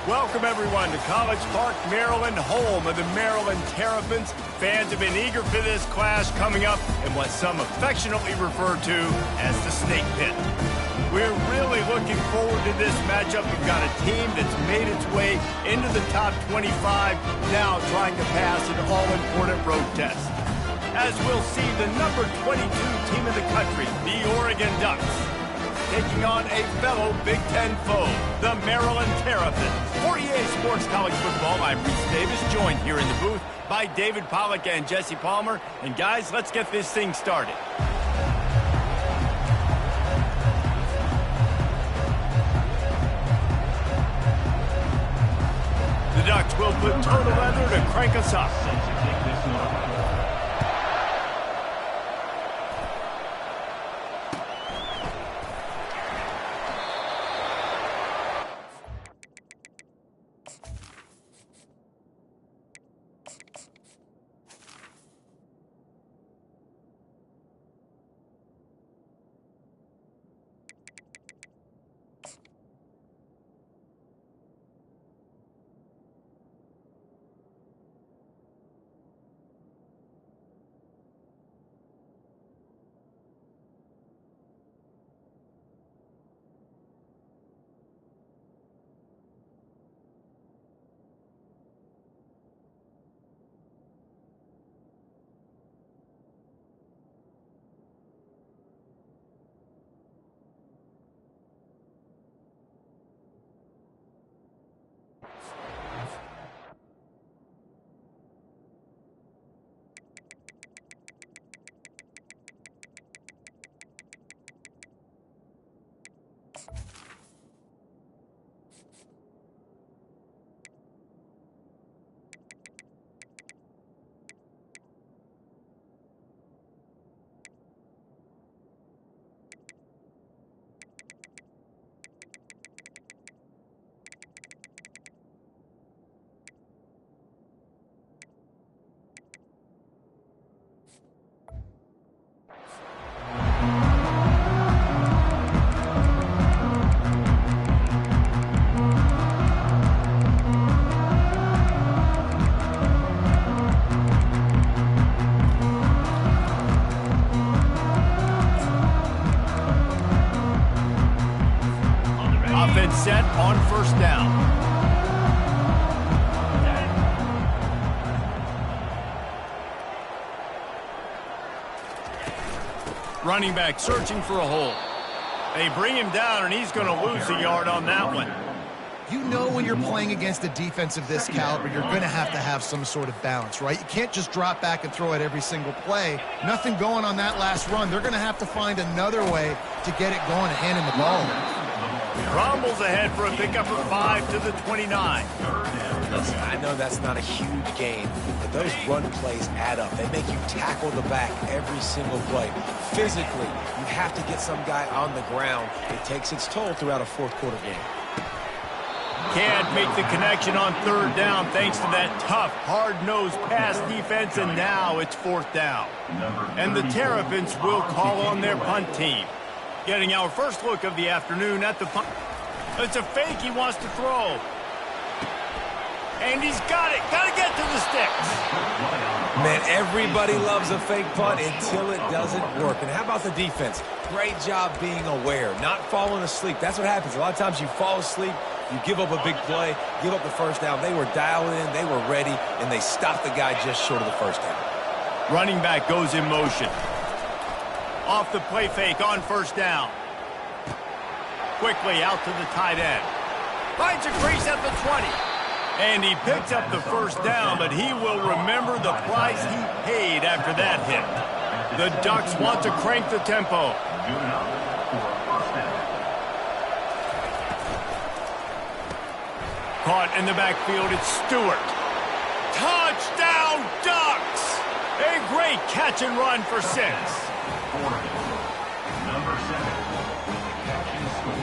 Welcome, everyone, to College Park, Maryland, home of the Maryland Terrapins. Fans have been eager for this clash coming up in what some affectionately refer to as the Snake Pit. We're really looking forward to this matchup. We've got a team that's made its way into the top 25, now trying to pass an all-important road test. As we'll see, the number 22 team in the country, the Oregon Ducks, taking on a fellow Big Ten foe, the Maryland Terrapins. For EA Sports College Football, I'm Reese Davis, joined here in the booth by David Pollack and Jesse Palmer. And guys, let's get this thing started. The Ducks will put total leather to crank us up. Offense set on first down. Running back searching for a hole. They bring him down, and he's going to lose a yard on that one. You know when you're playing against a defense of this caliber, you're going to have some sort of balance, right? You can't just drop back and throw it every single play. Nothing going on that last run. They're going to have to find another way to get it going and hand him the ball. Rumbles ahead for a pickup of 5 to the 29. Listen, I know that's not a huge gain, but those run plays add up. They make you tackle the back every single play. Physically, you have to get some guy on the ground. It takes its toll throughout a fourth quarter game. Can't make the connection on third down thanks to that tough, hard-nosed pass defense, and now it's fourth down. And the Terrapins will call on their punt team. Getting our first look of the afternoon at the punt. It's a fake he wants to throw. And he's got it. Got to get to the sticks. Man, everybody loves a fake punt until it doesn't work. And how about the defense? Great job being aware, not falling asleep. That's what happens. A lot of times you fall asleep, you give up a big play, give up the first down. They were dialed in, they were ready, and they stopped the guy just short of the first down. Running back goes in motion. Off the play fake on first down. Quickly out to the tight end. Finds a crease at the 20. And he picks up the first down, but he will remember the price he paid after that hit. The Ducks want to crank the tempo. Caught in the backfield, it's Stewart. Touchdown, Ducks! A great catch and run for 6. Number 7, catch and score.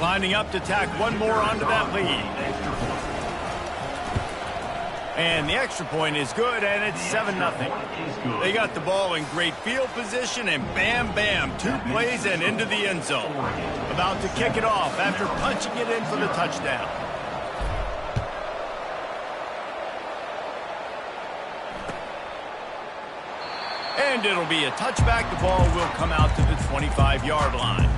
Lining up to tack one more onto that lead. And the extra point is good, and it's 7-0. They got the ball in great field position, and bam, bam, 2 plays and into the end zone. About to kick it off after punching it in for the touchdown. And it'll be a touchback. The ball will come out to the 25-yard line.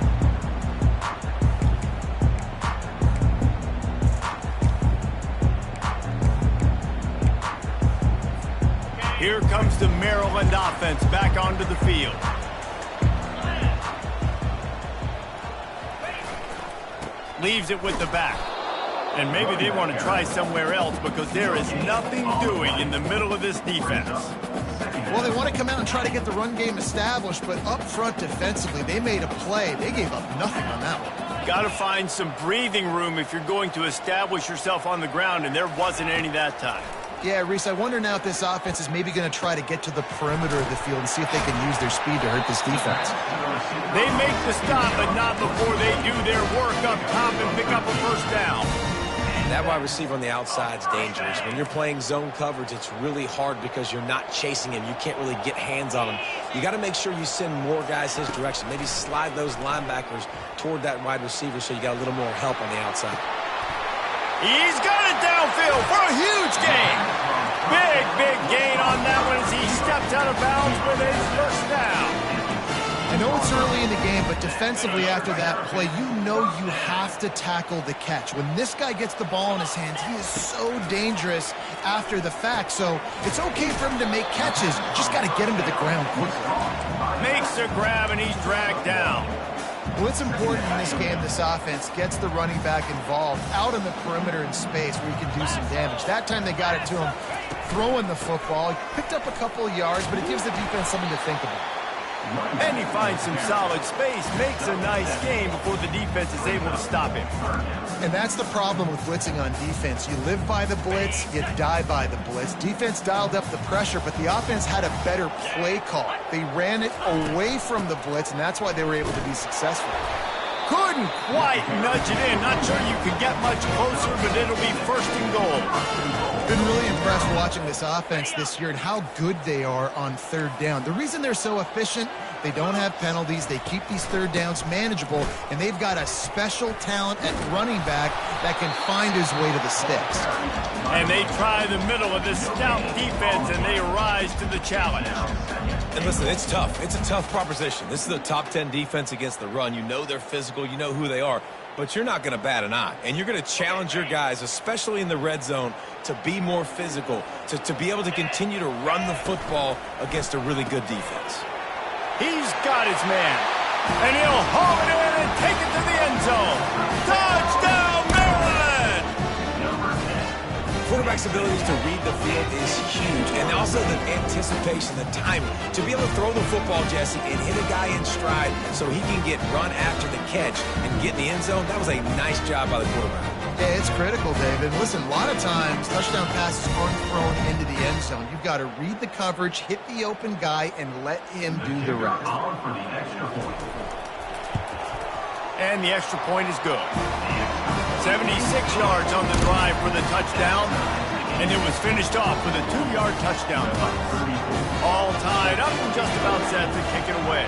Here comes the Maryland offense back onto the field. Leaves it with the back. And maybe they want to try somewhere else because there is nothing doing in the middle of this defense. Well, they want to come out and try to get the run game established, but up front defensively, they made a play. They gave up nothing on that one. Got to find some breathing room if you're going to establish yourself on the ground, and there wasn't any that time. Yeah, Reese, I wonder now if this offense is maybe going to try to get to the perimeter of the field and see if they can use their speed to hurt this defense. They make the stop, but not before they do their work up top and pick up a first down. That wide receiver on the outside is dangerous. When you're playing zone coverage, it's really hard because you're not chasing him. You can't really get hands on him. You got to make sure you send more guys his direction. Maybe slide those linebackers toward that wide receiver so you got a little more help on the outside. He's got it downfield for a huge gain. Big gain on that one as he stepped out of bounds with his first down. I know it's early in the game, but defensively after that play, you know you have to tackle the catch. When this guy gets the ball in his hands, he is so dangerous after the fact. So it's okay for him to make catches. Just got to get him to the ground quickly. Makes a grab, and he's dragged down. Well, it's important in this game, this offense gets the running back involved out in the perimeter in space where he can do some damage. That time they got it to him throwing the football. He picked up a couple of yards, but it gives the defense something to think about. And he finds some solid space, makes a nice game before the defense is able to stop him. And that's the problem with blitzing on defense. You live by the blitz, you die by the blitz. Defense dialed up the pressure, but the offense had a better play call. They ran it away from the blitz, and that's why they were able to be successful. Couldn't quite nudge it in. Not sure you could get much closer, but it'll be first and goal. Been really impressed watching this offense this year and how good they are on third down. The reason they're so efficient, they don't have penalties, they keep these third downs manageable, and they've got a special talent at running back that can find his way to the sticks. And they try the middle of this stout defense, and they rise to the challenge. And listen, it's tough. It's a tough proposition. This is a top 10 defense against the run. You know they're physical. You know who they are. But you're not going to bat an eye. And you're going to challenge your guys, especially in the red zone, to be more physical, to be able to continue to run the football against a really good defense. He's got his man. And he'll haul it in and take it to the end zone. Touchdown, Maryland! Quarterback's abilities to read the field is huge. And also the anticipation, the timing. To be able to throw the football, Jesse, and hit a guy in stride so he can get run after the catch and get in the end zone, that was a nice job by the quarterback. Yeah, it's critical, David. Listen, a lot of times touchdown passes aren't thrown into the end zone. You've got to read the coverage, hit the open guy, and let him do the rest. And the extra point is good. 76 yards on the drive for the touchdown, and it was finished off with a 2-yard touchdown pass. All tied up and just about set to kick it away.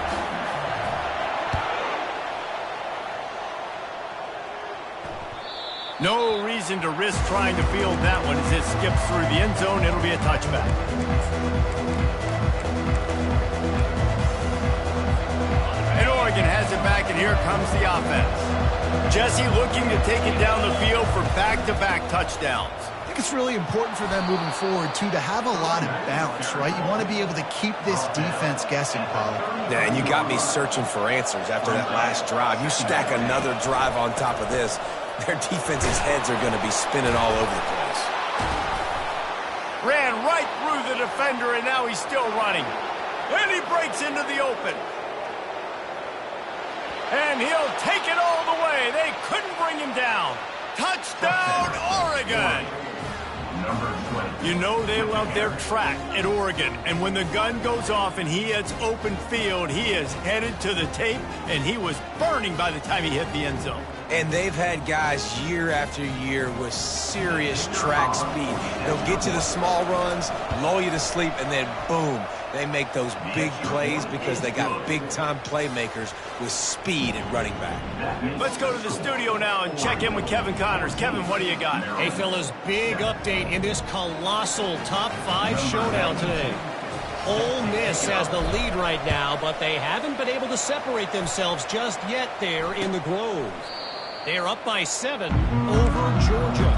No reason to risk trying to field that one as it skips through the end zone. It'll be a touchback. And Oregon has it back, and here comes the offense. Jesse looking to take it down the field for back-to-back touchdowns. I think it's really important for them moving forward, too, to have a lot of balance, right? You want to be able to keep this defense guessing, Paul. Yeah, and you got me searching for answers after that last drive. You stack another drive on top of this, their defense's heads are going to be spinning all over the place. Ran right through the defender, and now he's still running. And he breaks into the open. And he'll take it all the way. They couldn't bring him down. Touchdown, Oregon! You know they love their track at Oregon. And when the gun goes off and he hits open field, he is headed to the tape, and he was burning by the time he hit the end zone. And they've had guys year after year with serious track speed. They'll get you the small runs, lull you to sleep, and then boom, they make those big plays because they got big-time playmakers with speed at running back. Let's go to the studio now and check in with Kevin Connors. Kevin, what do you got? Hey, fellas, big update in this colossal top 5 showdown today. Ole Miss has the lead right now, but they haven't been able to separate themselves just yet there in the Grove. They're up by 7 over Georgia.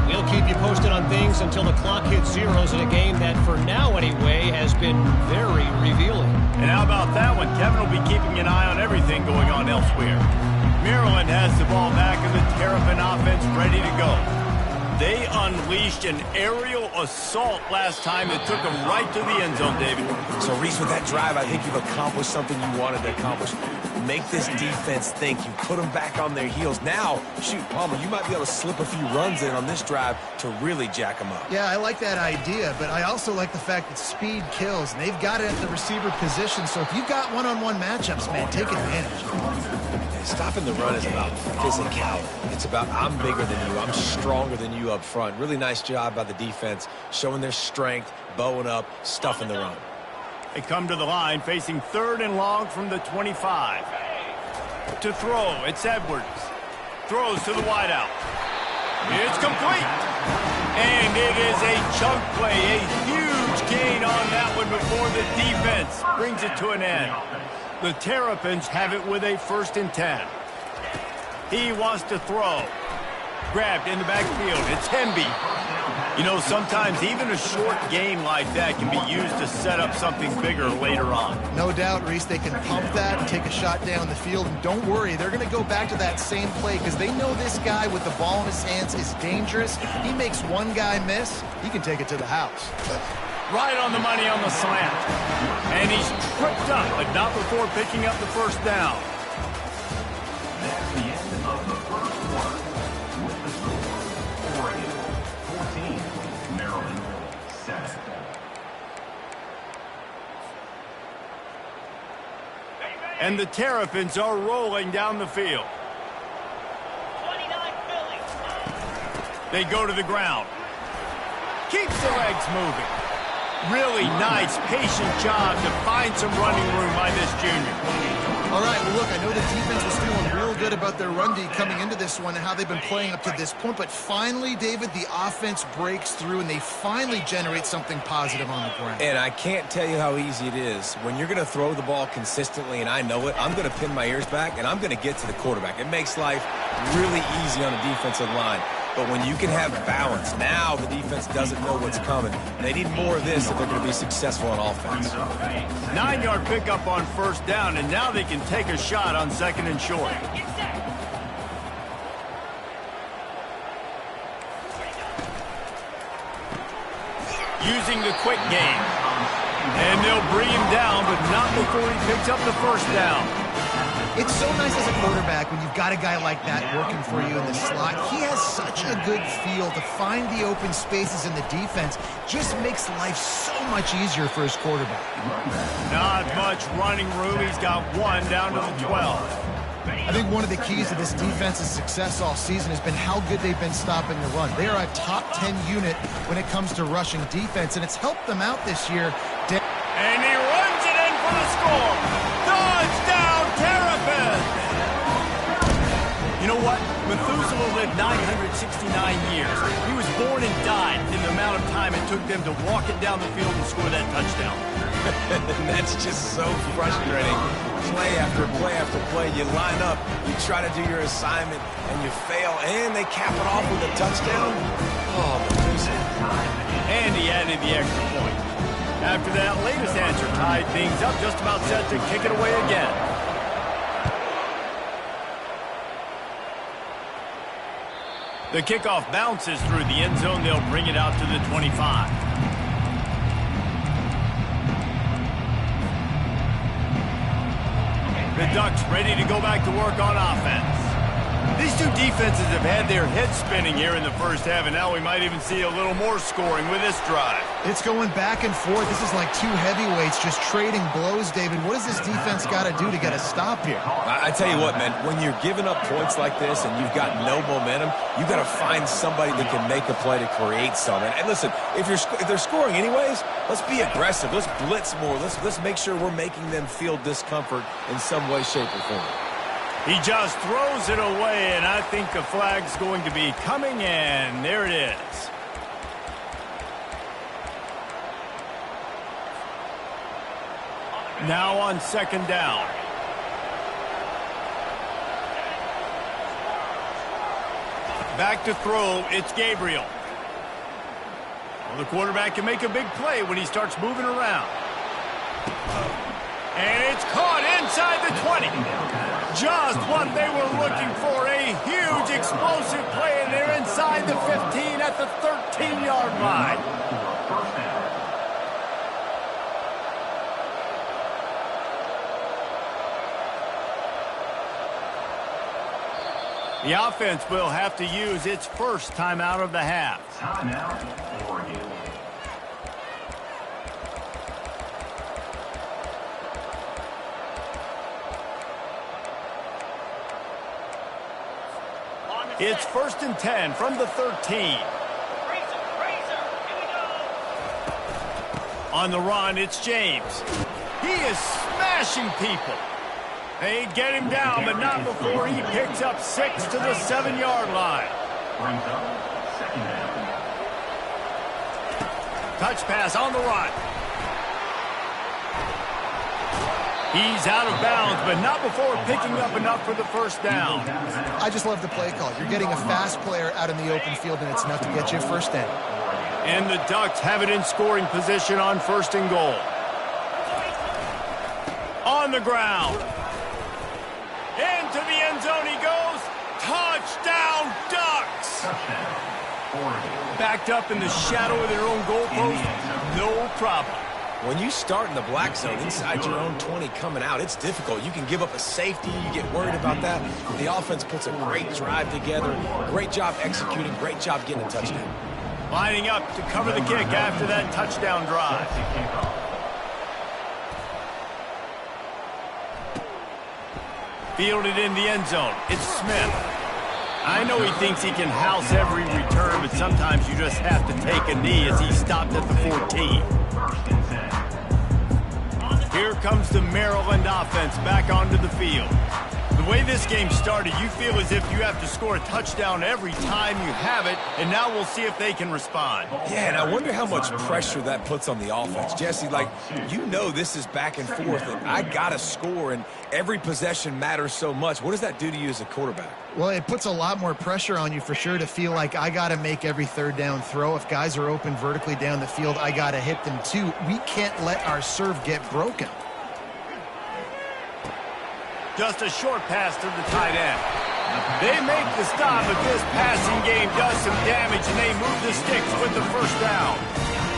We'll keep you posted on things until the clock hits zeros in a game that, for now anyway, has been very revealing. And how about that one? Kevin will be keeping an eye on everything going on elsewhere. Maryland has the ball back and the Terrapin offense ready to go. They unleashed an aerial assault last time that took them right to the end zone, David. So, Reese, with that drive, I think you've accomplished something you wanted to accomplish. Make this defense think. You put them back on their heels. Now, shoot, Palmer, you might be able to slip a few runs in on this drive to really jack them up. Yeah, I like that idea, but I also like the fact that speed kills, and they've got it at the receiver position. So if you've got one-on-one matchups, man, take advantage. Stopping the run is about physicality. It's about I'm bigger than you, I'm stronger than you up front. Really nice job by the defense, showing their strength, bowing up, stuffing the run. They come to the line, facing 3rd and long from the 25. To throw, it's Edwards. Throws to the wideout. It's complete. And it is a chunk play, a huge gain on that one before the defense brings it to an end. The Terrapins have it with a 1st and 10. He wants to throw. Grabbed in the backfield. It's Hemby. You know, sometimes even a short game like that can be used to set up something bigger later on. No doubt, Reese, they can pump that and take a shot down the field. And don't worry, they're going to go back to that same play because they know this guy with the ball in his hands is dangerous. He makes one guy miss, he can take it to the house. Right on the money on the slant. And he's tripped up, but not before picking up the 1st down. That's the end of the first quarter. With the score, Oregon 14, Maryland 7. And the Terrapins are rolling down the field. 29 Philly. They go to the ground. Keeps the legs moving. Really nice, patient job to find some running room by this junior. All right, well, look, I know the defense was feeling real good about their run D coming into this one and how they've been playing up to this point, but finally, David, the offense breaks through and they finally generate something positive on the ground. And I can't tell you how easy it is. When you're going to throw the ball consistently, and I know it, I'm going to pin my ears back, and I'm going to get to the quarterback. It makes life really easy on the defensive line. But when you can have balance, now the defense doesn't know what's coming. They need more of this if they're going to be successful on offense. 9-yard pickup on 1st down, and now they can take a shot on 2nd and short. Using the quick game. And they'll bring him down, but not before he picks up the 1st down. It's so nice as a quarterback when you've got a guy like that working for you in the slot. He has such a good feel to find the open spaces in the defense. Just makes life so much easier for his quarterback. Not much running room. He's got 1 down to the 12. I think one of the keys to this defense's success all season has been how good they've been stopping the run. They are a top 10 unit when it comes to rushing defense, and it's helped them out this year. And he runs it in for the score. Touchdown, Terrapins! You know what? Methuselah lived 969 years. He was born and died in the amount of time it took them to walk it down the field and score that touchdown. That's just so frustrating. Play after play after play. You line up, you try to do your assignment, and you fail, and they cap it off with a touchdown. Oh, Methuselah. And he added the extra point. After that latest answer tied things up, just about set to kick it away again. The kickoff bounces through the end zone. They'll bring it out to the 25. The Ducks ready to go back to work on offense. These two defenses have had their heads spinning here in the first half, and now we might even see a little more scoring with this drive. It's going back and forth. This is like two heavyweights just trading blows, David. What does this defense got to do to get a stop here? I tell you what, man, when you're giving up points like this and you've got no momentum, you've got to find somebody that can make a play to create some. And listen, if they're scoring anyways, let's be aggressive. Let's blitz more. Let's make sure we're making them feel discomfort in some way, shape, or form. He just throws it away, and I think the flag's going to be coming, and there it is. Now on second down. Back to throw, it's Gabriel. Well, the quarterback can make a big play when he starts moving around. And it's caught inside the 20. Just what they were looking for, a huge explosive play, and they're inside the 15 at the 13-yard line. The offense will have to use its first timeout of the half. Timeout, Oregon. It's 1st and 10 from the 13. On the run, it's James. He is smashing people. They get him down, but not before he picks up 6 to the 7-yard line. Brings up second down. Touch pass on the run. He's out of bounds, but not before picking up enough for the first down. I just love the play call. You're getting a fast player out in the open field, and it's enough to get you a first down. And the Ducks have it in scoring position on 1st and goal. On the ground. Into the end zone he goes. Touchdown, Ducks! Touchdown, Oregon. Backed up in the shadow of their own goalpost, no problem. When you start in the black zone inside your own 20 coming out, it's difficult. You can give up a safety. You get worried about that. The offense puts a great drive together. Great job executing. Great job getting a touchdown. Lining up to cover the kick after that touchdown drive. Fielded in the end zone. It's Smith. I know he thinks he can house every return, but sometimes you just have to take a knee as he stopped at the 14. Here comes the Maryland offense back onto the field. The way this game started, you feel as if you have to score a touchdown every time you have it, and now we'll see if they can respond. Yeah, and I wonder how much pressure that puts on the offense. Jesse, like, you know this is back and forth, and I got to score, and every possession matters so much. What does that do to you as a quarterback? Well, it puts a lot more pressure on you for sure to feel like I got to make every third down throw. If guys are open vertically down the field, I got to hit them too. We can't let our serve get broken. Just a short pass to the tight end. They make the stop, but this passing game does some damage, and they move the sticks with the first down.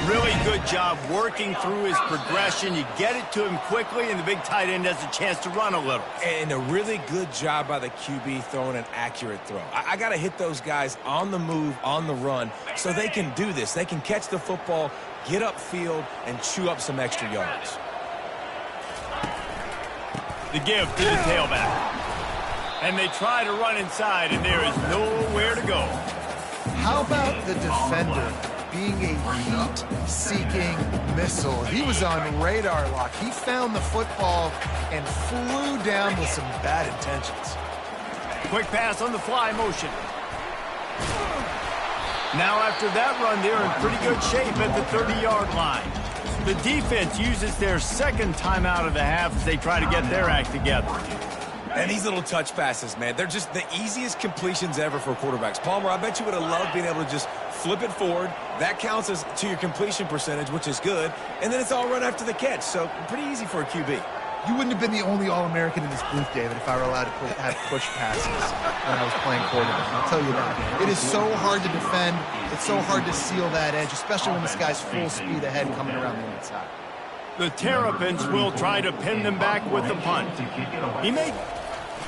Really good job working through his progression. You get it to him quickly, and the big tight end has a chance to run a little. And a really good job by the QB throwing an accurate throw. I got to hit those guys on the move, on the run, so they can do this. They can catch the football, get upfield, and chew up some extra yards. The give to the tailback. And they try to run inside, and there is nowhere to go. How about the defender being a heat-seeking missile? He was on radar lock. He found the football and flew down with some bad intentions. Quick pass on the fly motion. Now after that run, they're in pretty good shape at the 30-yard line. The defense uses their second timeout of the half as they try to get their act together. And these little touch passes, man, they're just the easiest completions ever for quarterbacks. Palmer, I bet you would have loved being able to just flip it forward. That counts as to your completion percentage, which is good. And then it's all run after the catch, so pretty easy for a QB. You wouldn't have been the only All-American in this booth, David, if I were allowed to have push passes when I was playing quarterback. I'll tell you that. It is so hard to defend. It's so hard to seal that edge, especially when this guy's full speed ahead coming around the inside. The Terrapins will try to pin them back with the punt. He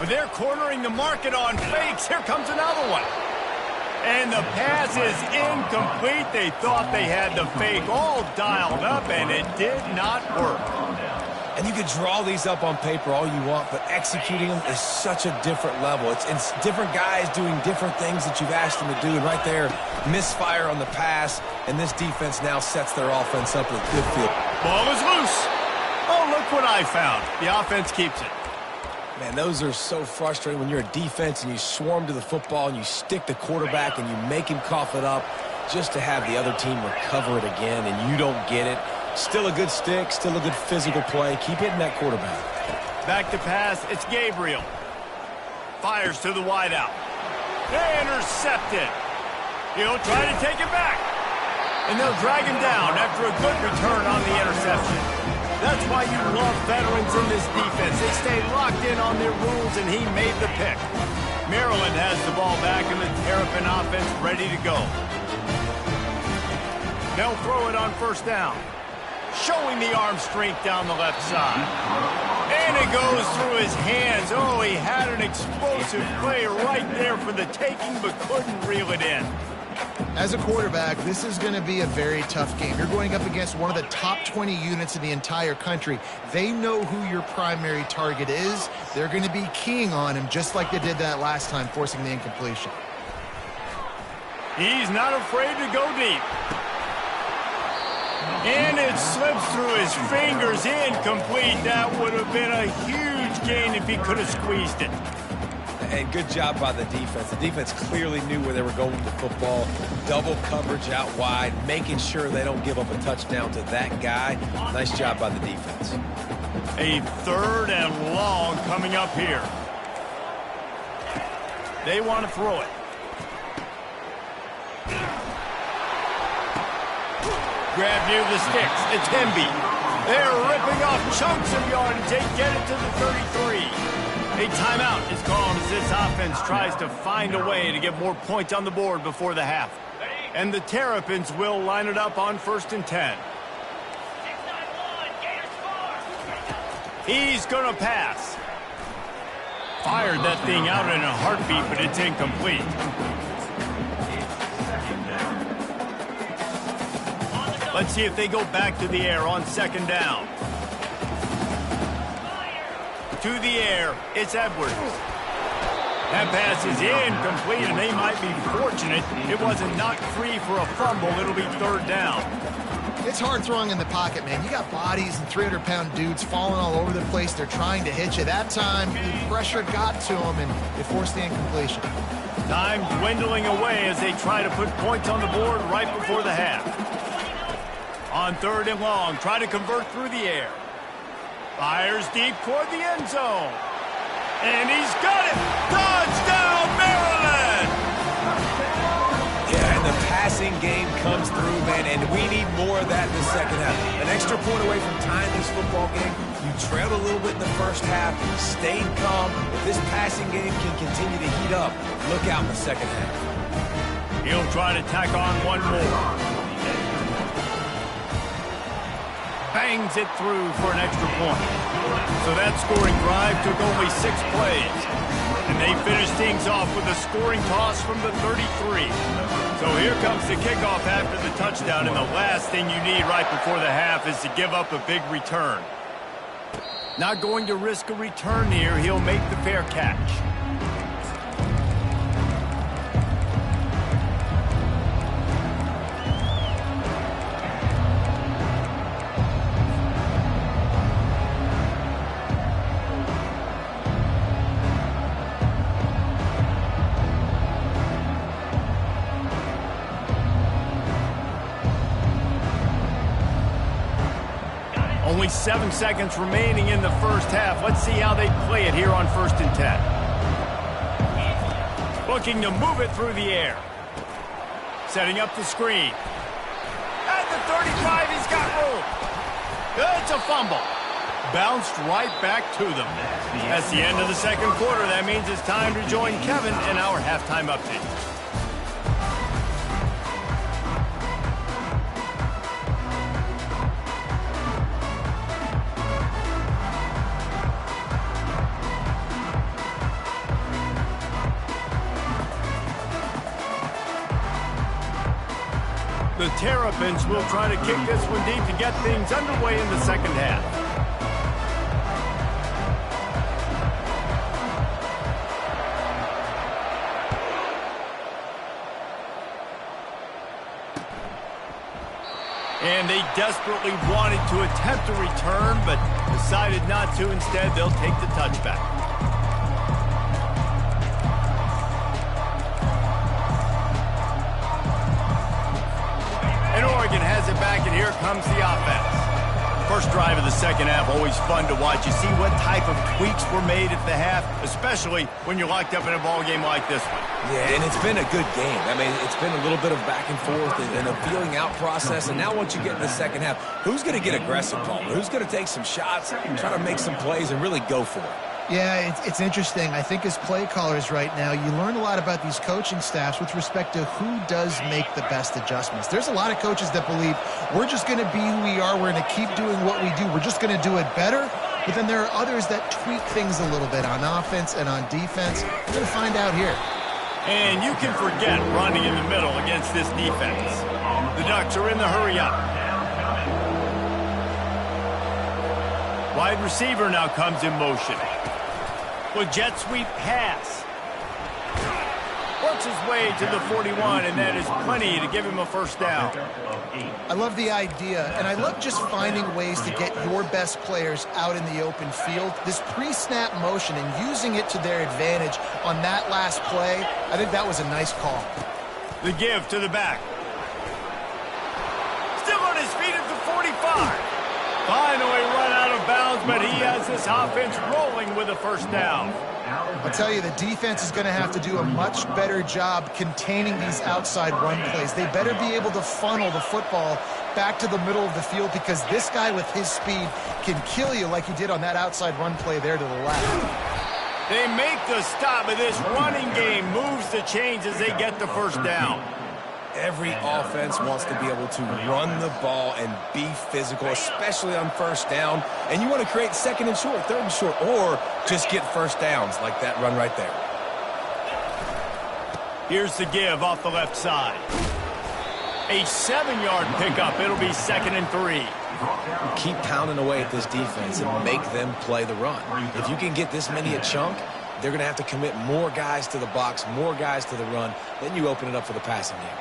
They're cornering the market on fakes. Here comes another one. And the pass is incomplete. They thought they had the fake all dialed up, and it did not work. And you can draw these up on paper all you want, but executing them is such a different level. It's different guys doing different things that you've asked them to do. And right there, misfire on the pass, and this defense now sets their offense up with good field. Ball is loose. Oh, look what I found. The offense keeps it. Man, those are so frustrating when you're a defense and you swarm to the football and you stick the quarterback and you make him cough it up just to have the other team recover it again and you don't get it. Still a good stick, still a good physical play. Keep hitting that quarterback. Back to pass, it's Gabriel. Fires to the wideout. Intercepted. He'll try to take it back. And they'll drag him down after a good return on the interception. That's why you love veterans in this defense. They stay locked in on their rules, and he made the pick. Maryland has the ball back, and the Terrapin offense ready to go. They'll throw it on first down. Showing the arm strength down the left side. And it goes through his hands. Oh, he had an explosive play right there for the taking, but couldn't reel it in. As a quarterback, this is going to be a very tough game. You're going up against one of the top 20 units in the entire country. They know who your primary target is. They're going to be keying on him just like they did that last time, forcing the incompletion. He's not afraid to go deep. And it slips through his fingers, incomplete. That would have been a huge gain if he could have squeezed it. And good job by the defense. The defense clearly knew where they were going with the football. Double coverage out wide, making sure they don't give up a touchdown to that guy. Nice job by the defense. A 3rd and long coming up here. They want to throw it. Grab near the sticks. It's Hemby. They're ripping off chunks of yardage. They get it to the 33. A timeout is called as this offense tries to find a way to get more points on the board before the half. And the Terrapins will line it up on 1st and 10. He's going to pass. Fired that thing out in a heartbeat, but it's incomplete. Let's see if they go back to the air on 2nd down. To the air, it's Edwards. That pass is incomplete, and they might be fortunate it wasn't knocked free for a fumble. It'll be 3rd down. It's hard throwing in the pocket, man. You got bodies and 300-pound dudes falling all over the place. They're trying to hit you. That time, the pressure got to them, and it forced the incompletion. Time dwindling away as they try to put points on the board right before the half. On 3rd and long, try to convert through the air. Fires deep toward the end zone. And he's got it! Touchdown, Maryland! Yeah, and the passing game comes through, man, and we need more of that in the second half. An extra point away from tying this football game. You trailed a little bit in the first half, stayed calm. If this passing game can continue to heat up, look out in the second half. He'll try to tack on one more. Bangs it through for an extra point. So that scoring drive took only 6 plays. And they finished things off with a scoring toss from the 33. So here comes the kickoff after the touchdown, and the last thing you need right before the half is to give up a big return. Not going to risk a return here. He'll make the fair catch. Only 7 seconds remaining in the first half. Let's see how they play it here on 1st and 10. Looking to move it through the air. Setting up the screen. At the 35, he's got room. It's a fumble. Bounced right back to them. That's the end of the second quarter. That means it's time to join Kevin in our halftime update. The Terrapins will try to kick this one deep to get things underway in the second half. And they desperately wanted to attempt a return, but decided not to. Instead, they'll take the touchback. And Oregon has it back, and here comes the offense. First drive of the second half, always fun to watch. You see what type of tweaks were made at the half, especially when you're locked up in a ball game like this one. Yeah, and it's been a good game. I mean, it's been a little bit of back and forth and a feeling out process. And now once you get in the second half, who's going to get aggressive, Paul? Who's going to take some shots, try to make some plays, and really go for it? Yeah, it's interesting. I think as play callers right now, you learn a lot about these coaching staffs with respect to who does make the best adjustments. There's a lot of coaches that believe we're just going to be who we are. We're going to keep doing what we do. We're just going to do it better. But then there are others that tweak things a little bit on offense and on defense. We're going to find out here. And you can forget running in the middle against this defense. The Ducks are in the hurry up. Wide receiver now comes in motion. With jet sweep pass. Works his way to the 41, and that is plenty to give him a first down. I love the idea, and I love just finding ways to get your best players out in the open field. This pre-snap motion and using it to their advantage on that last play, I think that was a nice call. The give to the back. Still on his feet at the 45. Finally run out of bounds, but he has this offense rolling with a first down. I'll tell you, the defense is going to have to do a much better job containing these outside run plays. They better be able to funnel the football back to the middle of the field, because this guy with his speed can kill you like he did on that outside run play there to the left. They make the stop, but this running game moves the chains as they get the first down. Every offense wants to be able to run the ball and be physical, especially on first down. And you want to create second and short, third and short, or just get first downs like that run right there. Here's the give off the left side. A 7-yard pickup. It'll be 2nd and 3. Keep pounding away at this defense and make them play the run. If you can get this many a chunk, they're going to have to commit more guys to the box, more guys to the run. Then you open it up for the passing game.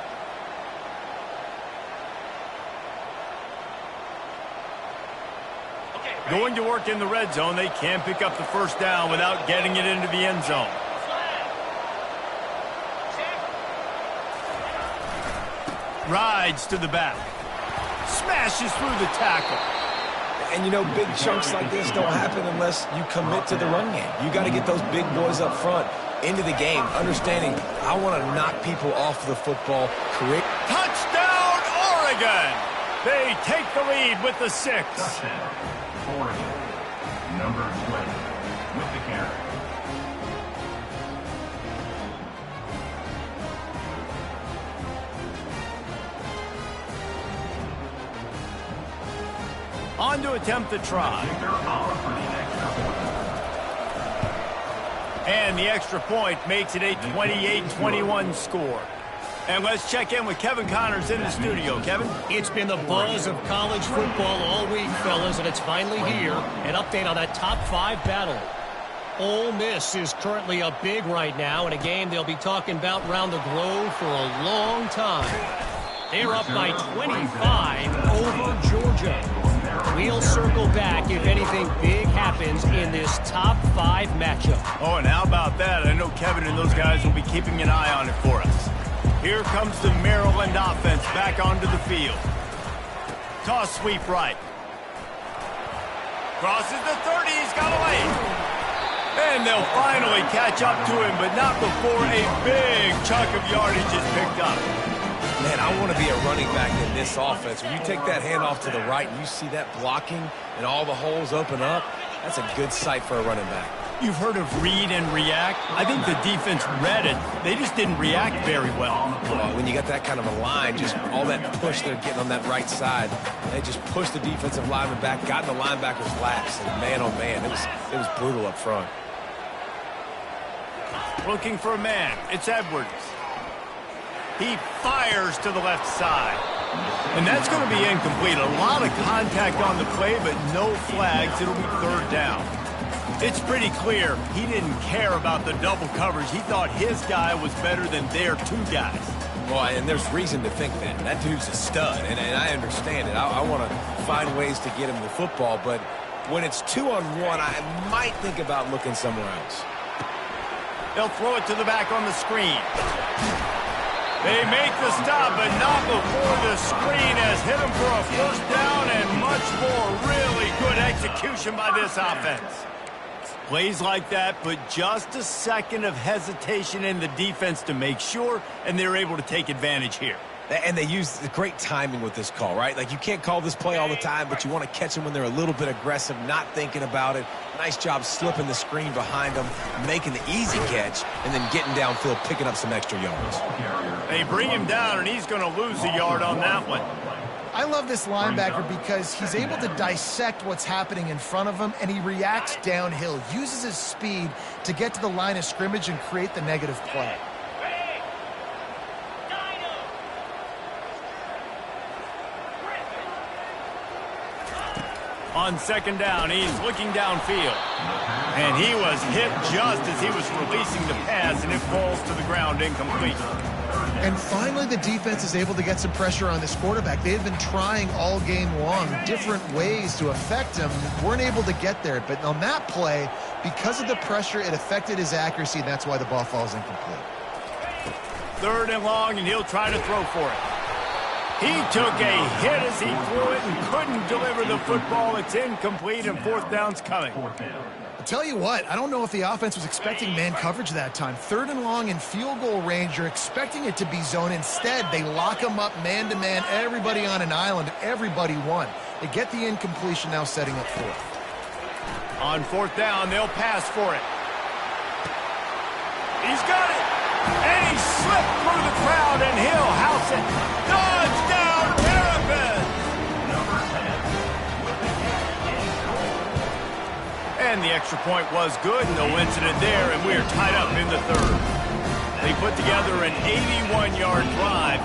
Going to work in the red zone. They can pick up the first down without getting it into the end zone. Rides to the back. Smashes through the tackle. And, you know, big chunks like this don't happen unless you commit to the run game. You got to get those big boys up front into the game, understanding I want to knock people off the football. Touchdown, Oregon! They take the lead with the 6. Oregon, number 20, with the carry. On to attempt the try. And the extra point makes it a 28-21 score. And let's check in with Kevin Connors in the studio. Kevin? It's been the buzz of college football all week, fellas, and it's finally here. An update on that top 5 battle. Ole Miss is currently up big right now in a game they'll be talking about around the globe for a long time. They're up by 25 over Georgia. We'll circle back if anything big happens in this top 5 matchup. Oh, and how about that? I know Kevin and those guys will be keeping an eye on it for us. Here comes the Maryland offense back onto the field. Toss sweep right. Crosses the 30, he's got away. And they'll finally catch up to him, but not before a big chunk of yardage is picked up. Man, I want to be a running back in this offense. When you take that handoff to the right and you see that blocking and all the holes open up, that's a good sight for a running back. You've heard of read and react. I think the defense read it. They just didn't react very well. When you got that kind of a line, just all that push they're getting on that right side, they just pushed the defensive lineman back, got in the linebacker's laps, and man, oh man, it was brutal up front. Looking for a man. It's Edwards. He fires to the left side. And that's going to be incomplete. A lot of contact on the play, but no flags. It'll be third down. It's pretty clear he didn't care about the double coverage. He thought his guy was better than their two guys. Well, and there's reason to think that. That dude's a stud, and I understand it. I want to find ways to get him the football, but when it's 2-on-1, I might think about looking somewhere else. They'll throw it to the back on the screen. They make the stop, but not before the screen has hit them for a first down and much more. Really good execution by this offense. Plays like that put just a second of hesitation in the defense to make sure, and they're able to take advantage here. And they use great timing with this call, right? Like, you can't call this play all the time, but you want to catch them when they're a little bit aggressive, not thinking about it. Nice job slipping the screen behind them, making the easy catch, and then getting downfield, picking up some extra yards. They bring him down, and he's going to lose a yard on that one. I love this linebacker because he's able to dissect what's happening in front of him, and he reacts downhill, uses his speed to get to the line of scrimmage and create the negative play. On second down, he's looking downfield. And he was hit just as he was releasing the pass, and it falls to the ground incomplete. And finally, the defense is able to get some pressure on this quarterback. They had been trying all game long different ways to affect him, weren't able to get there. But on that play, because of the pressure, it affected his accuracy, and that's why the ball falls incomplete. Third and long, and he'll try to throw for it. He took a hit as he threw it and couldn't deliver the football. It's incomplete, and fourth down's coming. I'll tell you what, I don't know if the offense was expecting man coverage that time. Third and long in field goal range, you're expecting it to be zone. Instead, they lock him up man-to-man, everybody on an island, everybody won. They get the incompletion, now setting up fourth. On fourth down, they'll pass for it. He's got it! And he slipped through the crowd, and he'll house it. Touchdown, Terrapins! And the extra point was good, no incident there, and we're tied up in the third. They put together an 81-yard drive,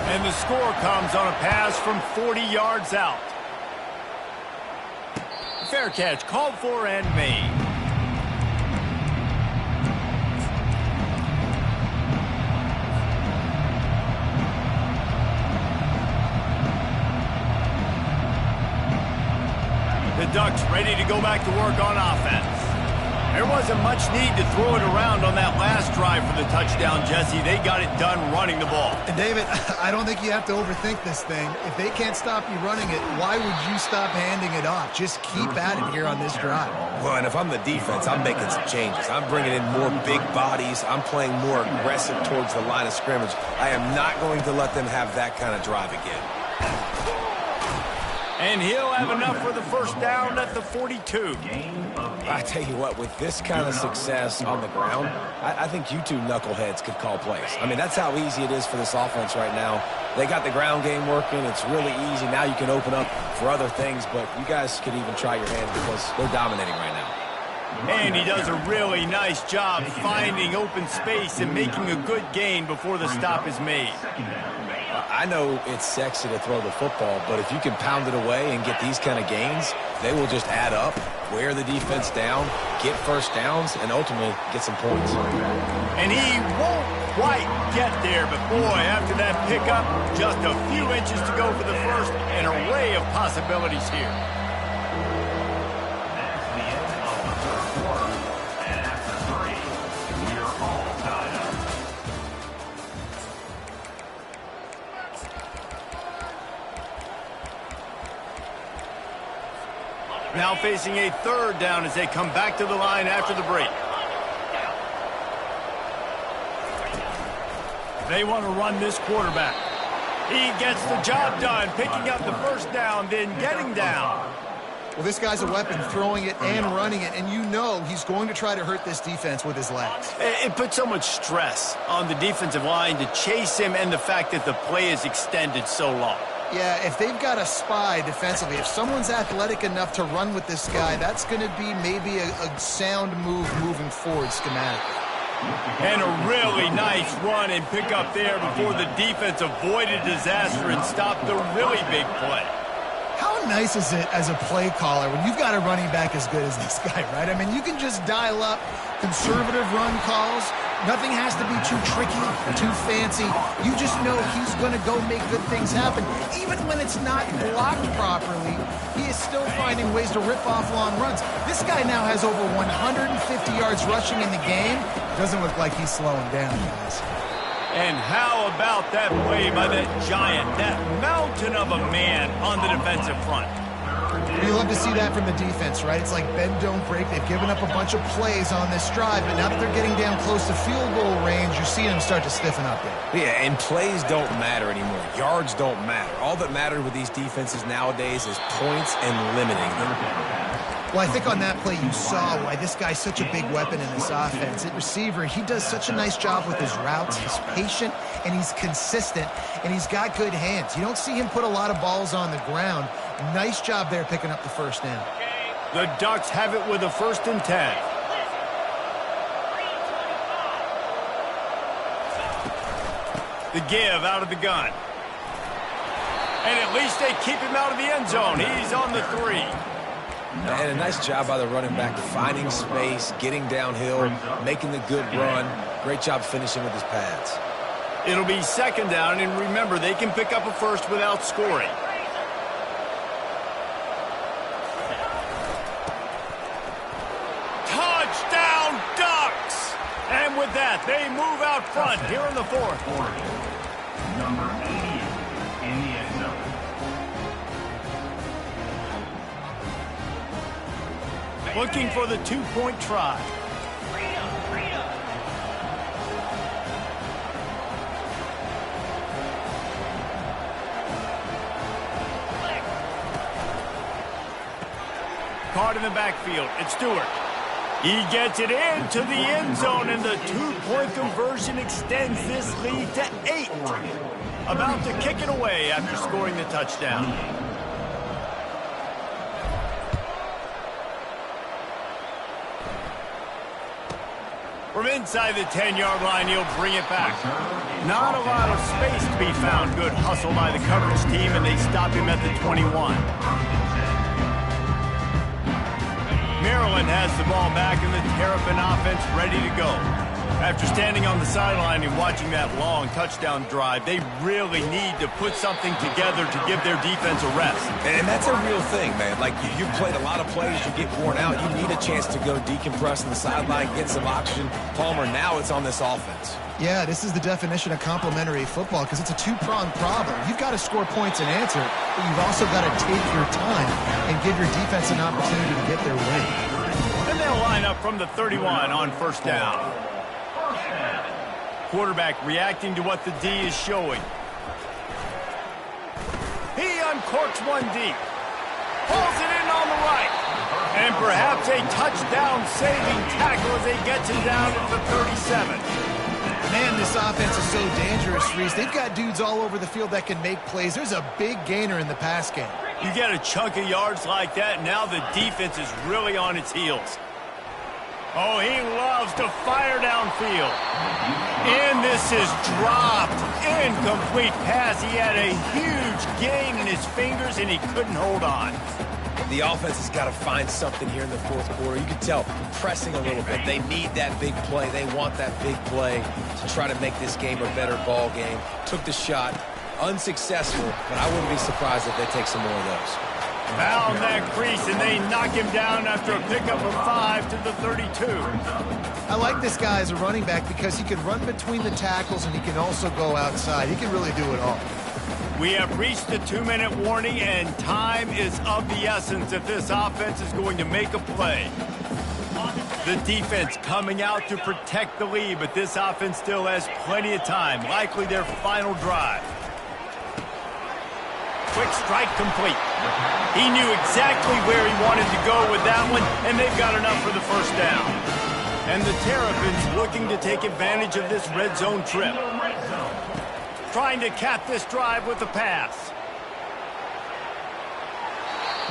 and the score comes on a pass from 40 yards out. Fair catch, called for and made. The Ducks ready to go back to work on offense. There wasn't much need to throw it around on that last drive for the touchdown, Jesse. They got it done running the ball. And David, I don't think you have to overthink this thing. If they can't stop you running it, why would you stop handing it off? Just keep at it here on this drive. Well, and if I'm the defense, I'm making some changes. I'm bringing in more big bodies. I'm playing more aggressive towards the line of scrimmage. I am not going to let them have that kind of drive again. And he'll have enough for the first down at the 42. I tell you what, with this kind of success on the ground, I think you two knuckleheads could call plays. I mean, that's how easy it is for this offense right now. They got the ground game working. It's really easy. Now you can open up for other things, but you guys could even try your hand because they're dominating right now. And he does a really nice job finding open space and making a good gain before the stop is made. I know it's sexy to throw the football, but if you can pound it away and get these kind of gains, they will just add up, wear the defense down, get first downs, and ultimately get some points. And he won't quite get there, but boy, after that pickup, just a few inches to go for the first, an array of possibilities here. That's the end of the third quarter, and after 3, we're all tied up. Now facing a third down as they come back to the line after the break. They want to run this quarterback. He gets the job done, picking up the first down, then getting down. Well, this guy's a weapon, throwing it and running it, and you know he's going to try to hurt this defense with his legs. It puts so much stress on the defensive line to chase him and the fact that the play is extended so long. Yeah, if they've got a spy defensively, if someone's athletic enough to run with this guy, that's going to be maybe a sound move moving forward schematically. And a really nice run and pick up there before the defense avoided disaster and stopped the really big play. How nice is it as a play caller when you've got a running back as good as this guy, right? I mean, you can just dial up conservative run calls. Nothing has to be too tricky, too fancy. You just know he's going to go make good things happen. Even when it's not blocked properly, he is still finding ways to rip off long runs. This guy now has over 150 yards rushing in the game. Doesn't look like he's slowing down, guys. And how about that play by that giant, that mountain of a man on the defensive front? You love to see that from the defense, right? It's like bend, don't break. They've given up a bunch of plays on this drive, but now that they're getting down close to field goal range, you're seeing them start to stiffen up there. Yeah, and plays don't matter anymore. Yards don't matter. All that matters with these defenses nowadays is points and limiting them. Well, I think on that play you saw why this guy's such a big weapon in this offense. At receiver, he does such a nice job with his routes. He's patient, and he's consistent, and he's got good hands. You don't see him put a lot of balls on the ground. Nice job there picking up the first down. The Ducks have it with a 1st and 10. The give out of the gun. And at least they keep him out of the end zone. He's on the 3. And a nice job by the running back, finding space, getting downhill, making the good run. Great job finishing with his pads. It'll be 2nd down, and remember, they can pick up a first without scoring. Touchdown, Ducks! And with that, they move out front here in the 4th. Number 88 in the end zone. Looking for the 2-point try. Caught in the backfield. It's Stewart. He gets it into the end zone, and the 2-point conversion extends this lead to 8. About to kick it away after scoring the touchdown. From inside the 10-yard line, he'll bring it back. Not a lot of space to be found. Good hustle by the coverage team, and they stop him at the 21. Maryland has the ball back, and the Terrapin offense ready to go. After standing on the sideline and watching that long touchdown drive, they really need to put something together to give their defense a rest. And that's a real thing, man. Like, you've played a lot of plays, you get worn out, you need a chance to go decompress on the sideline, get some oxygen. Palmer, now it's on this offense. Yeah, this is the definition of complementary football because it's a two-pronged problem. You've got to score points and answer, but you've also got to take your time and give your defense an opportunity to get their win. And they'll line up from the 31 on 1st down. Quarterback reacting to what the D is showing. He uncorks one deep. Pulls it in on the right. And perhaps a touchdown-saving tackle as they get him down at the 37. Man, this offense is so dangerous, Reese. They've got dudes all over the field that can make plays. There's a big gainer in the pass game. You get a chunk of yards like that, now the defense is really on its heels. Oh, he loves to fire downfield. And this is dropped. Incomplete pass. He had a huge gain in his fingers, and he couldn't hold on. The offense has got to find something here in the 4th quarter. You can tell, pressing a little bit. They need that big play. They want that big play to try to make this game a better ball game. Took the shot. Unsuccessful, but I wouldn't be surprised if they take some more of those. Found that crease, and they knock him down after a pickup of 5 to the 32. I like this guy as a running back because he can run between the tackles and he can also go outside. He can really do it all. We have reached the 2-minute warning, and time is of the essence if this offense is going to make a play. The defense coming out to protect the lead, but this offense still has plenty of time, likely their final drive. Quick strike complete. He knew exactly where he wanted to go with that one, and they've got enough for the 1st down. And the Terrapins looking to take advantage of this red zone trip. Trying to cap this drive with the pass.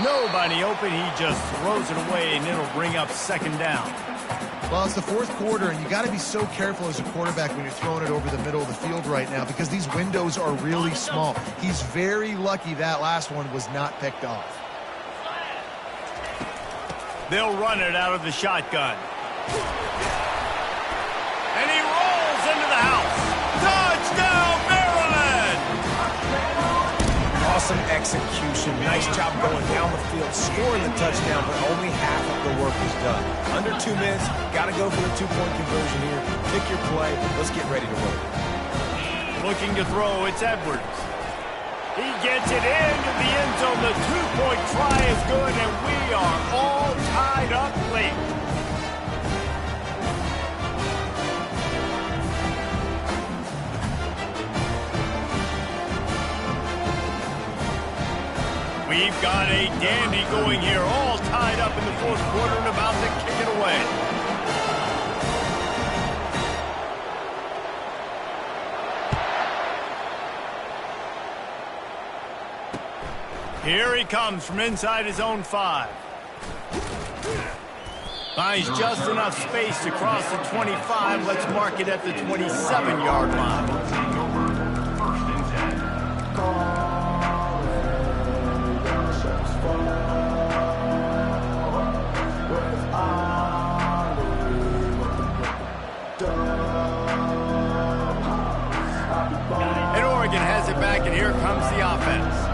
Nobody open, he just throws it away, and it'll bring up 2nd down. Well, it's the fourth quarter, and you got to be so careful as a quarterback when you're throwing it over the middle of the field right now because these windows are really small. He's very lucky that last one was not picked off. They'll run it out of the shotgun. And he rolls into the house. Touchdown, Maryland! Awesome execution. Nice job going down the field, scoring the touchdown, but only half of the work is done. Under 2 minutes, got to go for the two-point conversion here. Pick your play. Let's get ready to work. Looking to throw, it's Edwards. He gets it into the end zone. The two-point try is good, and we are all tied up late. We've got a dandy going here, all tied up in the fourth quarter and about to kick it away. Here he comes from inside his own 5. Finds just enough space to cross the 25. Let's mark it at the 27-yard line. First and 10. And Oregon has it back, and here comes the offense.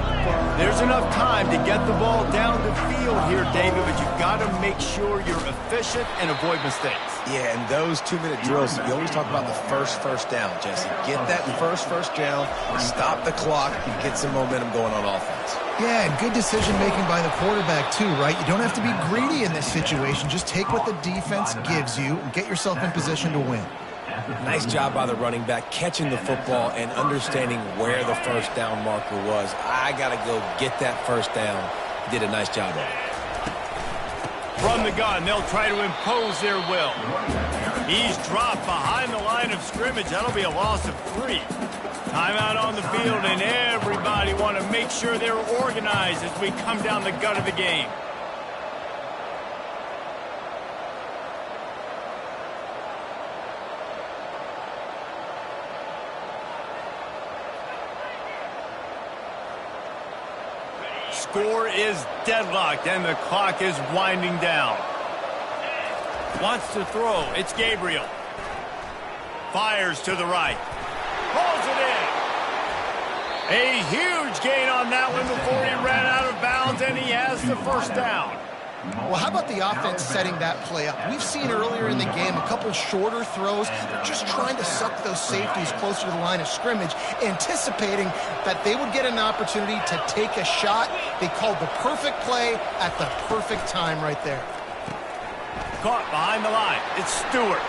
There's enough time to get the ball down the field here, David, but you've got to make sure you're efficient and avoid mistakes. Yeah, and those 2-minute drills, we always talk about the first down, Jesse. Get that first down, stop the clock, and get some momentum going on offense. Yeah, and good decision-making by the quarterback, too, right? You don't have to be greedy in this situation. Just take what the defense gives you and get yourself in position to win. Nice job by the running back, catching the football and understanding where the first down marker was. I got to go get that first down. He did a nice job of it. From the gun, they'll try to impose their will. He's dropped behind the line of scrimmage. That'll be a loss of 3. Timeout on the field, and everybody want to make sure they're organized as we come down the gut of the game. Score is deadlocked, and the clock is winding down. Wants to throw. It's Gabriel. Fires to the right. Pulls it in. A huge gain on that one before he ran out of bounds, and he has the first down. Well, how about the offense setting that play up? We've seen earlier in the game a couple shorter throws. They're just trying to suck those safeties closer to the line of scrimmage, anticipating that they would get an opportunity to take a shot. They called the perfect play at the perfect time right there. Caught behind the line. It's Stewart.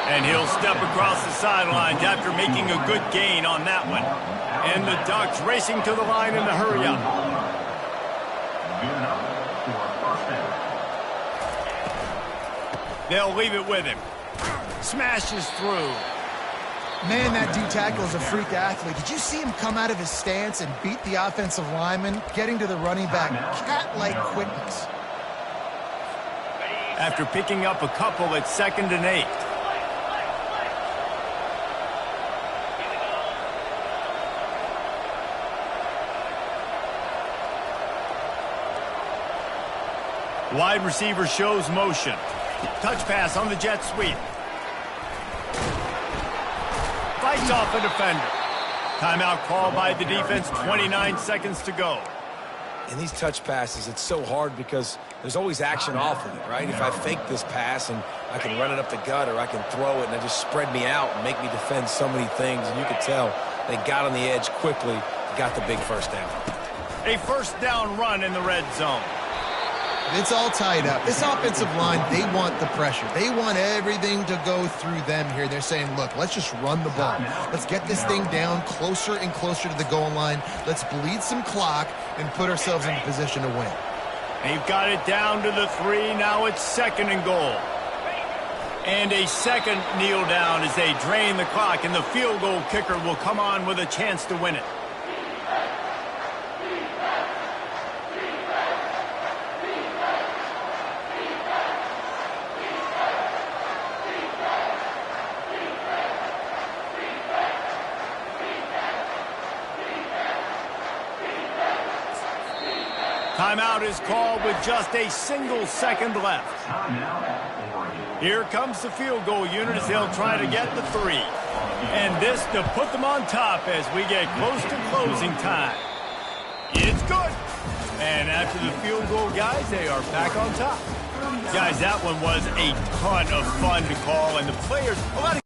And he'll step across the sidelines after making a good gain on that one. And the Ducks racing to the line in the hurry-up. They'll leave it with him. Smashes through. Man, that D-tackle is a freak athlete. Did you see him come out of his stance and beat the offensive lineman, getting to the running back? Cat-like quickness. After picking up a couple, it's 2nd and 8. Wide receiver shows motion. Touch pass on the jet sweep. Fights off a defender. Timeout called by the defense, 29 seconds to go. In these touch passes, it's so hard because there's always action off of it, right? If I fake this pass and I can run it up the gut or I can throw it and it just spread me out and make me defend so many things, and you could tell they got on the edge quickly, got the big first down. A first down run in the red zone. It's all tied up. This offensive line, they want the pressure. They want everything to go through them here. They're saying, look, let's just run the ball. Let's get this thing down closer and closer to the goal line. Let's bleed some clock and put ourselves in position to win. They've got it down to the 3. Now it's 2nd and goal. And a second kneel down as they drain the clock, and the field goal kicker will come on with a chance to win it. Timeout is called with just a single second left. Here comes the field goal unit as they'll try to get the 3. And this to put them on top as we get close to closing time. It's good. And after the field goal, guys, they are back on top. Guys, that one was a ton of fun to call, and the players, a lot of